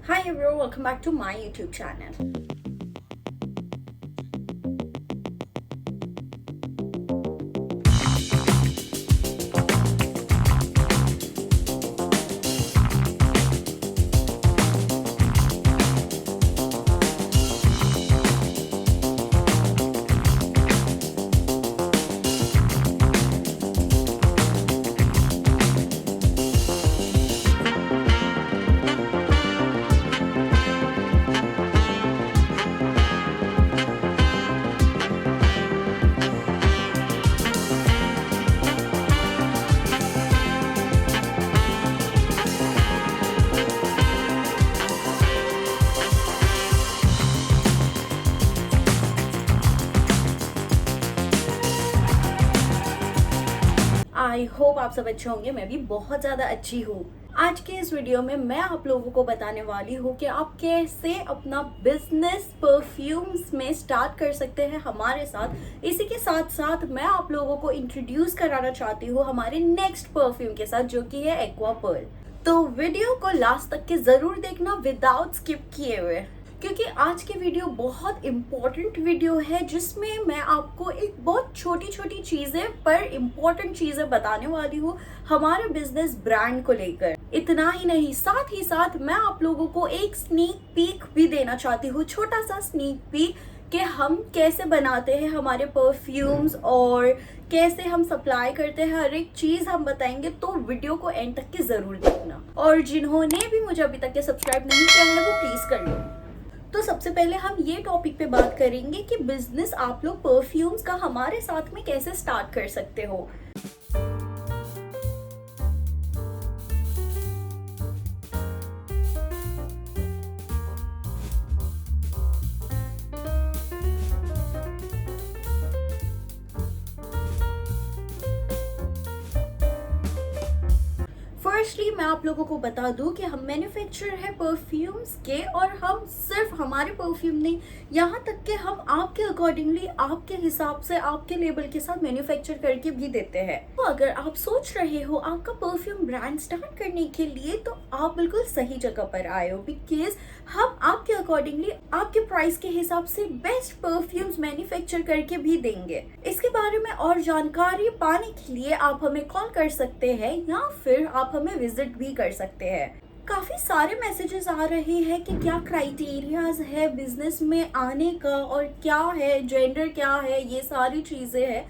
Hi everyone, welcome back to my YouTube channel. I hope आप सब अच्छे होंगे। मैं भी बहुत ज़्यादा अच्छी हूँ। आज के इस वीडियो में मैं आप लोगों को बताने वाली हूँ कि आप कैसे अपना बिजनेस परफ्यूम्स में स्टार्ट कर सकते हैं हमारे साथ। इसी के साथ साथ मैं आप लोगों को इंट्रोड्यूस कराना चाहती हूँ हमारे नेक्स्ट परफ्यूम के साथ, जो कि है एक्वा पर्ल। तो वीडियो को लास्ट तक के ज़रूर देखना विदाउट स्किप किए हुए, क्योंकि आज की वीडियो बहुत इम्पोर्टेंट वीडियो है जिसमें मैं आपको एक बहुत छोटी छोटी चीज़ें पर इम्पोर्टेंट चीज़ें बताने वाली हूँ हमारे बिजनेस ब्रांड को लेकर। इतना ही नहीं, साथ ही साथ मैं आप लोगों को एक स्नीक पीक भी देना चाहती हूँ, छोटा सा स्नीक पीक कि हम कैसे बनाते हैं हमारे परफ्यूम्स और कैसे हम सप्लाई करते हैं। हर एक चीज़ हम बताएंगे, तो वीडियो को एंड तक के ज़रूर देखना। और जिन्होंने भी मुझे अभी तक के सब्सक्राइब नहीं किया है वो प्लीज़ कर लो। तो सबसे पहले हम ये टॉपिक पे बात करेंगे कि बिजनेस आप लोग परफ्यूम्स का हमारे साथ में कैसे स्टार्ट कर सकते हो। फर्स्टली मैं आप लोगों को बता दूं कि हम मैन्युफैक्चरर है परफ्यूम्स के, और हम सिर्फ हमारे परफ्यूम नहीं, यहाँ तक कि हम आपके अकॉर्डिंगली, आपके हिसाब से, आपके लेबल के साथ मैन्युफैक्चर करके भी देते हैं। तो अगर आप सोच रहे हो आपका परफ्यूम ब्रांड स्टार्ट करने के लिए, तो आप बिल्कुल सही जगह पर आए हो, बिकॉज हम आपके अकॉर्डिंगली, आपके प्राइस के हिसाब से बेस्ट परफ्यूम्स मैन्युफैक्चर करके भी देंगे। इसके बारे में और जानकारी पाने के लिए आप हमें कॉल कर सकते हैं या फिर आप हमें विजिट भी कर सकते हैं। काफी सारे मैसेजेस आ रहे हैं कि क्या क्राइटेरियाज है बिजनेस में आने का, और क्या है जेंडर, क्या है, ये सारी चीजें हैं।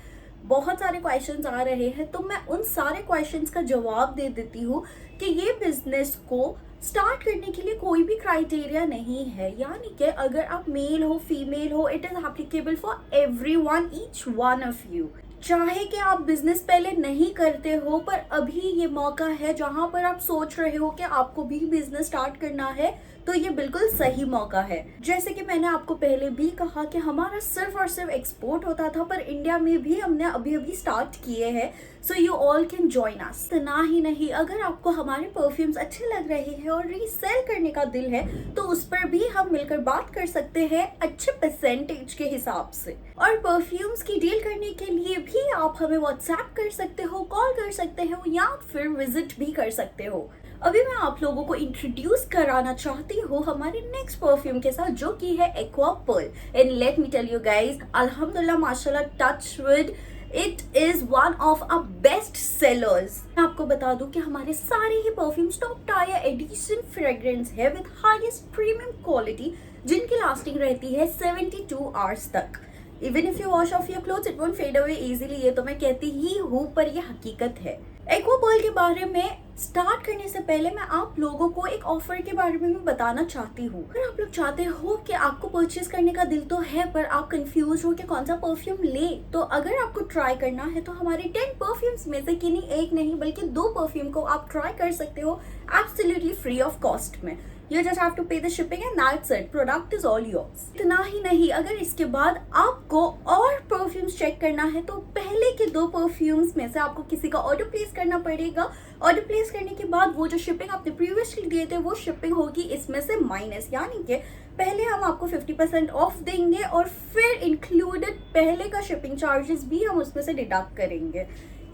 बहुत सारे क्वेश्चंस आ रहे हैं, तो मैं उन सारे क्वेश्चंस का जवाब दे देती हूँ कि ये बिजनेस को स्टार्ट करने के लिए कोई भी क्राइटेरिया नहीं है। यानी कि अगर आप मेल हो, फीमेल हो, it is applicable for everyone, each one of you. चाहे कि आप बिजनेस पहले नहीं करते हो, पर अभी ये मौका है जहां पर आप सोच रहे हो कि आपको भी बिजनेस स्टार्ट करना है, तो ये बिल्कुल सही मौका है। जैसे कि मैंने आपको पहले भी कहा कि हमारा सिर्फ और सिर्फ एक्सपोर्ट होता था, पर इंडिया में भी हमने अभी अभी स्टार्ट किए हैं, so you all can join us. इतना ही नहीं, अगर आपको हमारे परफ्यूम्स अच्छे लग रहे हैं और रीसेल करने का दिल है, तो उस पर भी हम मिलकर बात कर सकते हैं अच्छे परसेंटेज के हिसाब से। और परफ्यूम्स की डील करने के लिए भी आप हमें व्हाट्सएप कर सकते हो, कॉल कर सकते हो या फिर विजिट भी कर सकते हो। अभी मैं आप लोगों को इंट्रोड्यूस कराना चाहती हूँ हमारे नेक्स्ट परफ्यूम के साथ, जो कि है Aqua Pearl. And let me tell you guys, अल्हम्दुलिल्लाह, माशाल्लाह, touch wood, it is one of our best sellers. मैं आपको बता दूं कि हमारे सारे ही perfumes top tier edition fragrance है विद हाईएस्ट प्रीमियम क्वालिटी, जिनकी लास्टिंग रहती है 72 आवर्स तक। Even if you wash off your clothes it won't fade away easily. ये तो मैं कहती ही हूँ, पर ये हकीकत है। एक्वा पर्ल के बारे में स्टार्ट करने से पहले मैं आप लोगों को एक ऑफर के बारे में भी बताना चाहती हूँ। अगर आप लोग चाहते हो कि आपको परचेज करने का दिल तो है, पर आप कंफ्यूज हो कि कौन सा परफ्यूम ले, तो अगर आपको ट्राई करना है तो हमारे 10 परफ्यूम्स में से किन्हीं एक नहीं बल्कि 2 परफ्यूम को आप ट्राई कर सकते हो एब्सोल्युटली फ्री ऑफ कॉस्ट में। You just have to pay the shipping and that's it. Product is all yours. इतना ही नहीं, अगर इसके बाद आपको और परफ्यूम्स चेक करना है, तो पहले के 2 परफ्यूम्स में से आपको किसी का ऑर्डर प्लेस करना पड़ेगा। ऑर्डर प्लेस करने के बाद वो जो शिपिंग आपने प्रीवियसली दिए थे, वो शिपिंग होगी इसमें से माइनस। यानी कि पहले हम आपको 50% ऑफ देंगे और फिर इंक्लूडेड पहले का शिपिंग चार्जेस भी हम उसमें से डिडक्ट करेंगे।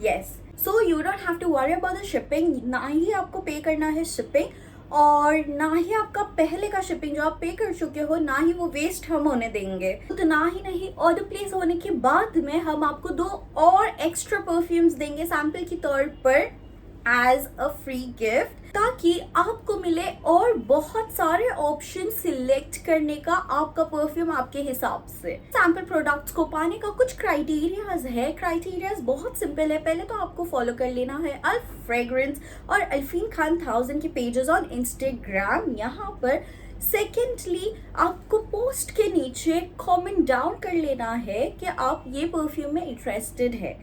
Yes, so you don't have to worry about the shipping, ना ही आपको पे करना है शिपिंग। और ना ही आपका पहले का शिपिंग जो आप पे कर चुके हो, ना ही वो वेस्ट हम होने देंगे। तो ना ही नहीं, ऑर्डर प्लेस होने के बाद में हम आपको 2 और एक्स्ट्रा परफ्यूम्स देंगे सैंपल के तौर पर एज अ फ्री गिफ्ट, ताकि आपको मिले और बहुत सारे ऑप्शन सिलेक्ट करने का आपका परफ्यूम आपके हिसाब से। सैंपल प्रोडक्ट्स को पाने का कुछ क्राइटेरियाज है। क्राइटेरियाज बहुत सिंपल है। पहले तो आपको फॉलो कर लेना है अल्फ फ्रेग्रेंस और अल्फीन खान 1000 के पेजेस ऑन इंस्टाग्राम यहाँ पर। सेकेंडली, आपको पोस्ट के नीचे कमेंट डाउन कर लेना है कि आप ये परफ्यूम में इंटरेस्टेड है।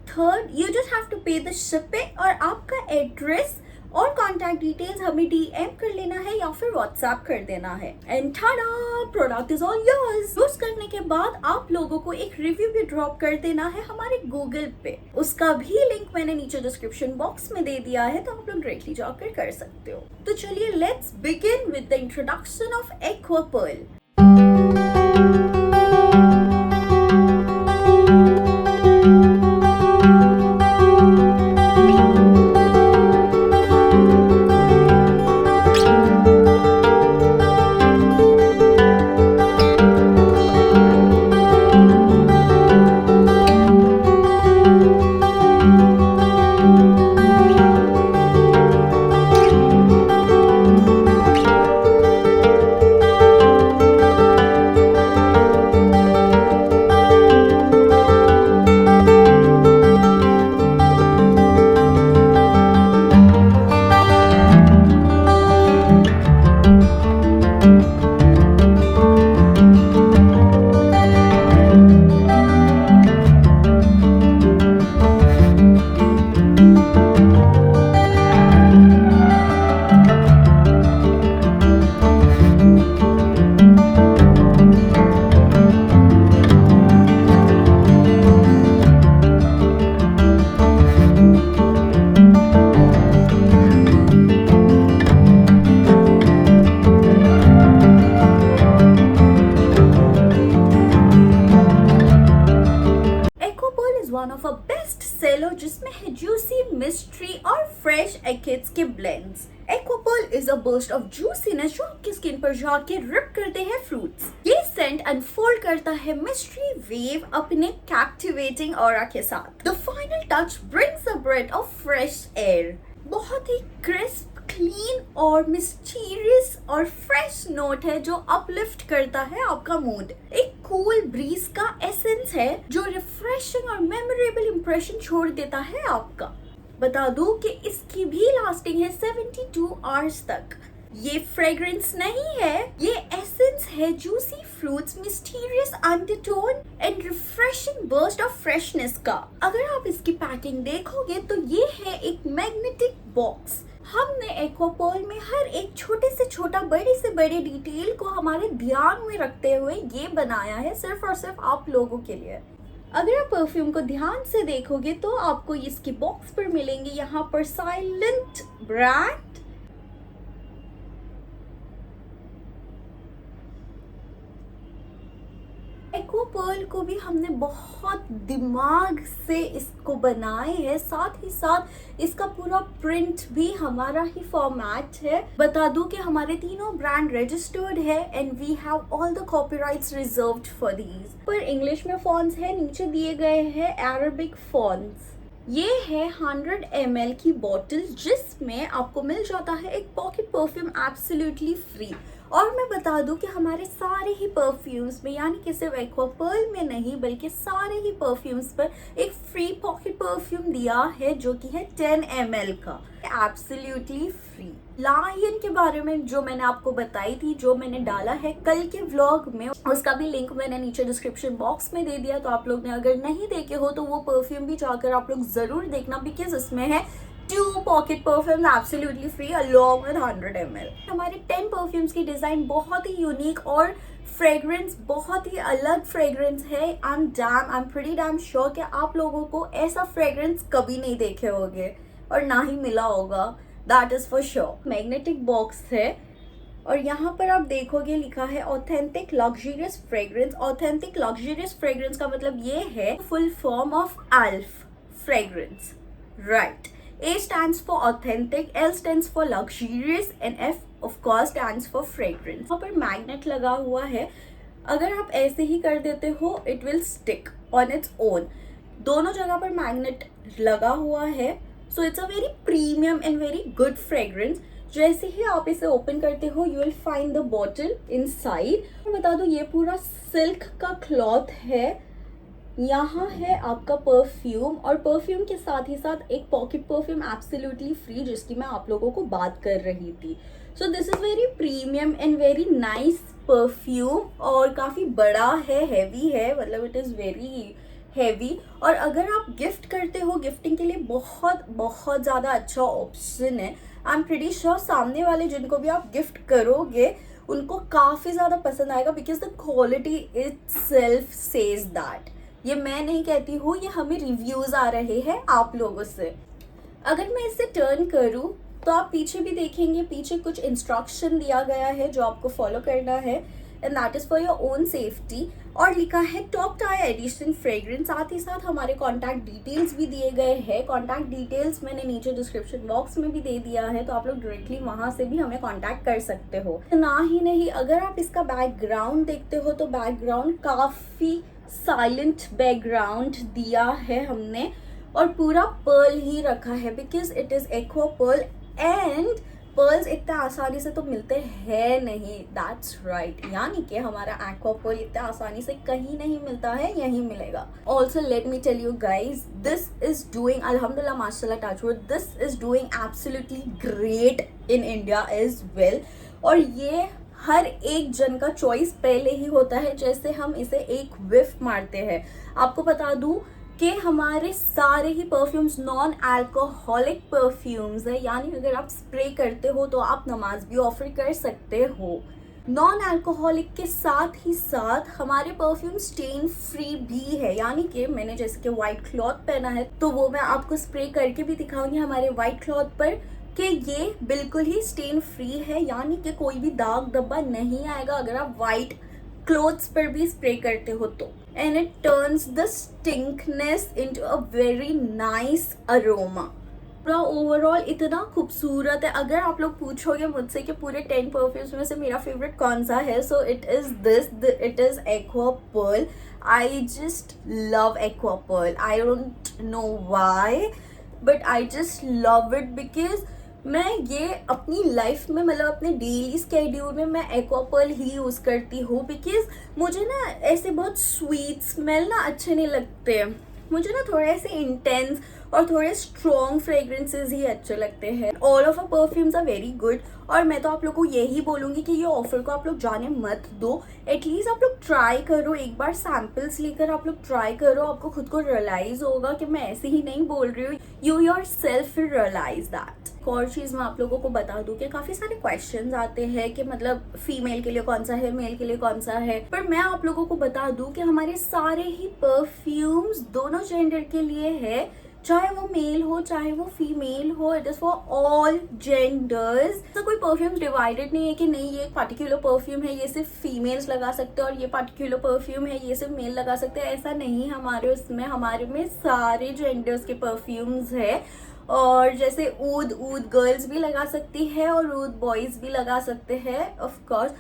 Third, you just have to pay the shipping और आपका एड्रेस और कॉन्टैक्ट डिटेल्स हमें डीएम कर लेना है या फिर व्हाट्सएप कर देना है। And tada, product is all yours. Use करने के बाद आप लोगों को एक रिव्यू भी ड्रॉप कर देना है हमारे गूगल पे। उसका भी लिंक मैंने नीचे डिस्क्रिप्शन बॉक्स में दे दिया है, तो आप लोग डायरेक्टली जाकर कर सकते हो। तो चलिए let's begin with the introduction of Aqua Pearl. One of a best seller जिसमें है जूसी, मिस्ट्री और फ्रेश एकिड्स के blends. Aqua Pearl is a burst of juiciness जो आपकी स्किन पर जाके रिप करते हैं फ्रूट्स। ये सेंट अनफोल्ड करता है मिस्ट्री वेव अपने कैप्टिवेटिंग ऑरा के साथ। The final touch brings a breath of fresh air. बहुत ही क्रिस्प, क्लीन और मिस्टीरियस और फ्रेश नोट है जो अपलिफ्ट करता है आपका मूड। एक कूल ब्रीज का एसेंस है जो रिफ्रेशिंग और मेमोरेबल इंप्रेशन छोड़ देता है आपका। बता दूं कि इसकी भी लास्टिंग है 72 आवर्स तक। ये फ्रेग्रेंस नहीं है, ये एसेंस है juicy fruits, mysterious undertone and refreshing burst of freshness का। अगर आप इसकी पैकिंग देखोगे तो ये है एक मैग्नेटिक बॉक्स। हमने एक्वा पर्ल में हर एक छोटे से छोटा, बड़े से बड़े डिटेल को हमारे ध्यान में रखते हुए ये बनाया है सिर्फ और सिर्फ आप लोगों के लिए। अगर आप परफ्यूम को ध्यान से देखोगे तो आपको इसकी बॉक्स पर मिलेंगे यहाँ पर साइलेंट ब्रांड, एक्वा पर्ल को भी हमने बहुत दिमाग से इसको बनाए है। साथ ही साथ इसका पूरा प्रिंट भी हमारा ही फॉर्मेट है। बता दूं कि हमारे तीनों ब्रांड रजिस्टर्ड है and we have all the copyrights reserved for these. पर इंग्लिश में फॉन्ट्स है, नीचे दिए गए हैं अरबिक फॉन्ट्स। ये है 100 ml की बॉटल जिसमें आपको मिल जाता है एक पॉकेट परफ्यूम एब्सोल्युटली फ्री। और मैं बता दूं कि हमारे सारे ही परफ्यूम्स में, यानी कि सिर्फ एक्वा पर्ल में नहीं बल्कि सारे ही परफ्यूम्स पर एक फ्री पॉकेट परफ्यूम दिया है जो कि है 10 ml का, एब्सोल्युटली फ्री। लायन के बारे में जो मैंने आपको बताई थी, जो मैंने डाला है कल के व्लॉग में, उसका भी लिंक मैंने नीचे डिस्क्रिप्शन बॉक्स में दे दिया। तो आप लोग ने अगर नहीं देखे हो तो वो परफ्यूम भी जाकर आप लोग जरूर देखना, बिकॉज इसमें है 2 pocket perfumes absolutely free along with 100 ml। हमारे 10 परफ्यूम्स की डिजाइन बहुत ही यूनिक और फ्रेग्रेंस बहुत ही अलग फ्रेग्रेंस है। I am pretty damn sure कि आप लोगों को ऐसा फ्रेग्रेंस कभी नहीं देखे होंगे और ना ही मिला होगा, that is for sure. Magnetic box है और यहाँ पर आप देखोगे लिखा है authentic luxurious fragrance. Authentic luxurious fragrance का मतलब ये है full form of Alf fragrance, right. A stands for authentic, L stands for luxurious and F of course stands for fragrance. यहाँ पर मैग्नेट लगा हुआ है, अगर आप ऐसे ही कर देते हो it will stick on its own. दोनों जगह पर मैग्नेट लगा हुआ है, so it's a very premium and very good fragrance. जैसे ही आप इसे ओपन करते हो you will find the bottle inside. बता दो ये पूरा सिल्क का क्लॉथ है. यहाँ है आपका परफ्यूम और परफ्यूम के साथ ही साथ एक पॉकेट परफ्यूम एब्सोल्युटली फ्री जिसकी मैं आप लोगों को बात कर रही थी. So this is very premium and very nice perfume और काफ़ी बड़ा है, हैवी है, मतलब इट इज़ वेरी हैवी. और अगर आप गिफ्ट करते हो, गिफ्टिंग के लिए बहुत बहुत ज़्यादा अच्छा ऑप्शन है. आई एम प्रीटी श्योर सामने वाले जिनको भी आप गिफ्ट करोगे उनको काफ़ी ज़्यादा पसंद आएगा because the quality itself says that. ये मैं नहीं कहती हूँ, ये हमें रिव्यूज़ आ रहे हैं आप लोगों से. अगर मैं इसे टर्न करूँ तो आप पीछे भी देखेंगे, पीछे कुछ इंस्ट्रक्शन दिया गया है जो आपको फॉलो करना है and that is for your own safety. और लिखा है टॉप टायर एडिशन फ्रेग्रेंस. साथ ही साथ हमारे कॉन्टैक्ट डिटेल्स भी दिए गए हैं. कॉन्टैक्ट डिटेल्स मैंने नीचे डिस्क्रिप्शन बॉक्स में भी दे दिया है, तो आप लोग डायरेक्टली वहाँ से भी हमें कॉन्टैक्ट कर सकते हो. ना ही नहीं, अगर आप इसका बैकग्राउंड देखते हो तो बैकग्राउंड काफ़ी साइलेंट बैकग्राउंड दिया है हमने और पूरा पर्ल ही रखा है because it is Aqua Pearl and pearls इतने आसानी से तो मिलते हैं नहीं. दैट्स राइट, यानी कि हमारा एक्वा पर्ल इतने आसानी से कहीं नहीं मिलता है, यहीं मिलेगा. Also let me tell you guys, this is doing अल्हम्दुलिल्लाह माशाल्लाह touchwood, this is doing absolutely great in India as well. और ये हर एक जन का चॉइस पहले ही होता है. जैसे हम इसे एक विफ मारते हैं, आपको बता दूं कि हमारे सारे ही परफ्यूम्स नॉन अल्कोहलिक परफ्यूम्स है, यानी अगर आप स्प्रे करते हो तो आप नमाज भी ऑफर कर सकते हो. नॉन अल्कोहलिक के साथ ही साथ हमारे परफ्यूम स्टेन फ्री भी है, यानी कि मैंने जैसे कि वाइट क्लॉथ पहना है तो वो मैं आपको स्प्रे करके भी दिखाऊंगी हमारे वाइट क्लॉथ पर कि ये बिल्कुल ही स्टेन फ्री है, यानी कि कोई भी दाग धब्बा नहीं आएगा अगर आप वाइट क्लोथ्स पर भी स्प्रे करते हो तो. And it turns the stinkness into a very nice aroma. पूरा ओवरऑल इतना खूबसूरत है. अगर आप लोग पूछोगे मुझसे कि पूरे 10 परफ्यूम्स में से मेरा फेवरेट कौन सा है, so it is this, it is Aqua Pearl. I just love Aqua Pearl. I don't know why but I just love it because मैं ये अपनी लाइफ में, मतलब अपने डेली स्केड्यूल में मैं एक्वा पर्ल ही यूज़ करती हूँ बिकॉज मुझे ना ऐसे बहुत स्वीट स्मेल ना अच्छे नहीं लगते. मुझे ना थोड़े ऐसे इंटेंस और थोड़े स्ट्रॉन्ग फ्रेग्रेंसेस ही अच्छे लगते हैं. All of a perfumes are very good और मैं तो आप लोग को यही बोलूँगी कि ये ऑफर को आप लोग जाने मत दो. एटलीस्ट आप लोग ट्राई करो, एक बार सैम्पल्स लेकर आप लोग ट्राई करो. आपको खुद को रियलाइज होगा कि मैं ऐसे ही नहीं बोल रही हूँ. You yourself realise that. एक और चीज़ मैं आप लोगों को बता दूं कि काफ़ी सारे क्वेश्चंस आते हैं कि मतलब फीमेल के लिए कौन सा है, मेल के लिए कौन सा है. पर मैं आप लोगों को बता दूं कि हमारे सारे ही परफ्यूम्स दोनों जेंडर के लिए है, चाहे वो मेल हो चाहे वो फीमेल हो. It is for all genders. तो कोई परफ्यूम डिवाइडेड नहीं है कि नहीं ये एक पर्टिकुलर परफ्यूम है ये सिर्फ फीमेल्स लगा सकते हैं और ये पर्टिकुलर परफ्यूम है ये सिर्फ मेल लगा सकते हैं. ऐसा नहीं, हमारे में सारे जेंडर्स के परफ्यूम्स है. और जैसे ऊद गर्ल्स भी लगा सकती है और ऊद बॉयज़ भी लगा सकते हैं ऑफ कोर्स.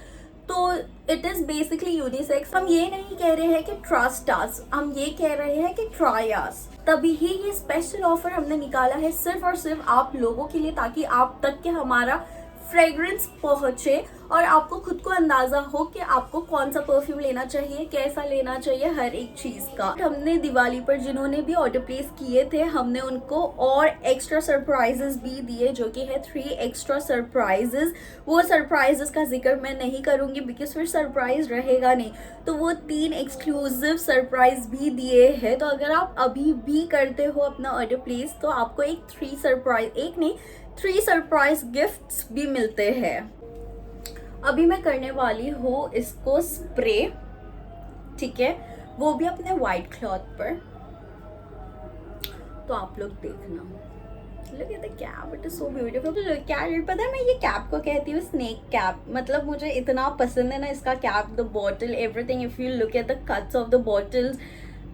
तो इट इज़ बेसिकली यूनिसेक्स. हम ये नहीं कह रहे हैं कि ट्रस्ट अस, हम ये कह रहे हैं कि ट्राई अस. तभी ही ये स्पेशल ऑफर हमने निकाला है सिर्फ और सिर्फ आप लोगों के लिए, ताकि आप तक के हमारा फ्रेग्रेंस पहुँचे और आपको खुद को अंदाज़ा हो कि आपको कौन सा परफ्यूम लेना चाहिए, कैसा लेना चाहिए, हर एक चीज़ का. हमने दिवाली पर जिन्होंने भी ऑर्डर प्लेस किए थे हमने उनको और एक्स्ट्रा सरप्राइजेस भी दिए, जो कि है 3 एक्स्ट्रा सरप्राइजेस. वो सरप्राइजेस का जिक्र मैं नहीं करूँगी बिकॉज फिर सरप्राइज रहेगा नहीं. तो वो 3 एक्सक्लूसिव सरप्राइज भी दिए हैं. तो अगर आप अभी भी करते हो अपना ऑर्डर प्लेस तो आपको एक 3 सरप्राइज गिफ्ट्स भी मिलते हैं. अभी मैं करने वाली हूँ इसको स्प्रे, ठीक है, वो भी अपने वाइट क्लॉथ पर. तो आप लोग देखना. Look at the cap, it is so beautiful. Look at it. पता है मैं ये कैप को कहती हूँ स्नेक कैप. मतलब मुझे इतना पसंद है ना इसका cap, the bottle, everything. If you look at the cuts of the bottles,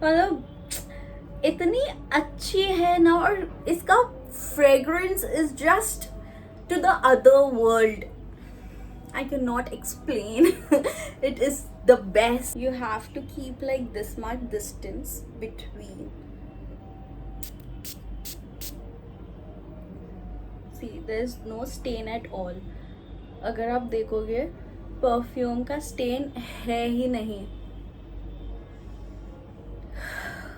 मतलब इतनी अच्छी है ना. और इसका fragrance is just to the other world. I cannot explain. It is the best. You have to keep like this much distance between. See, there is no stain at all. अगर आप देखोगे परफ्यूम का stand है ही नहीं.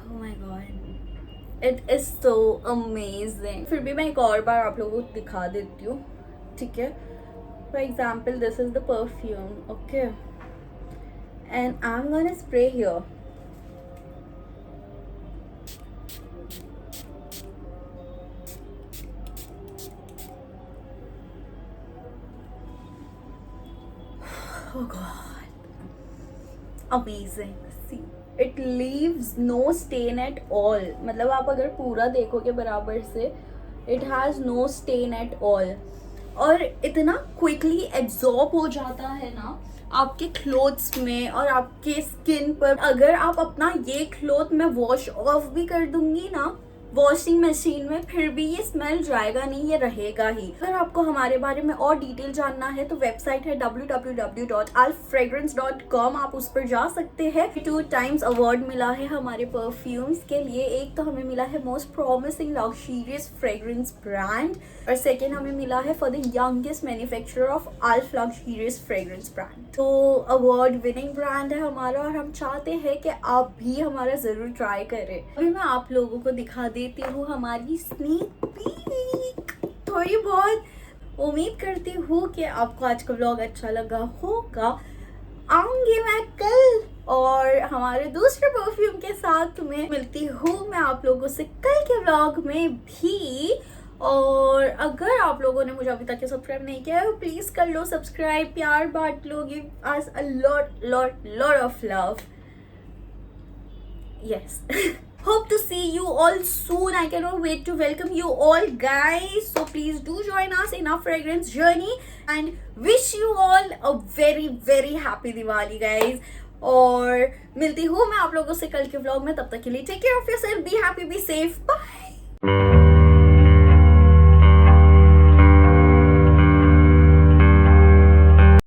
Oh my god. It is so amazing. फिर भी मैं एक और बार आप लोगों को दिखा देती हूँ, ठीक है? For example, this is the perfume, okay? And I'm gonna spray here. Oh god. Amazing. See. It leaves no stain at all. मतलब आप अगर पूरा देखोगे बराबर से, it has no stain at all. और इतना क्विकली एब्जॉर्ब हो जाता है ना आपके क्लोथ्स में और आपके स्किन पर. अगर आप अपना ये क्लोथ मैं वॉश ऑफ भी कर दूंगी ना वॉशिंग मशीन में, फिर भी ये स्मेल जाएगा नहीं, ये रहेगा ही. अगर आपको हमारे बारे में और डिटेल जानना है तो वेबसाइट है www.alfragrance.com. आप उस पर जा सकते हैं. 2 times अवार्ड मिला है हमारे परफ्यूम्स के लिए. एक तो हमें मिला है most promising luxurious fragrance brand और सेकेंड हमें मिला है for the youngest manufacturer of Alf luxurious fragrance brand. तो अवार्ड विनिंग ब्रांड है हमारा और हम चाहते हैं कि आप भी हमारा जरूर ट्राई करें. अभी मैं आप लोगों को दिखा देती हूँ हमारी स्नीक पीक थोड़ी बहुत. उम्मीद करती हूँ कि आपको आज का व्लॉग अच्छा लगा होगा. आऊंगी मैं कल और हमारे दूसरे परफ्यूम के साथ में मिलती हूँ मैं आप लोगों से कल के व्लॉग में भी. और अगर आप लोगों ने मुझे अभी तक सब्सक्राइब नहीं किया है प्लीज कर लो सब्सक्राइब. प्यार बांट लो. Give us a lot of love. Yes. Hope to see you all soon. I cannot wait to welcome you all guys. So please do join us in our fragrance journey and wish you all a very very happy Diwali guys. और मिलती हूँ मैं आप लोगों से कल के vlog में. तब तक के लिए take care of yourself, be happy, be safe, bye.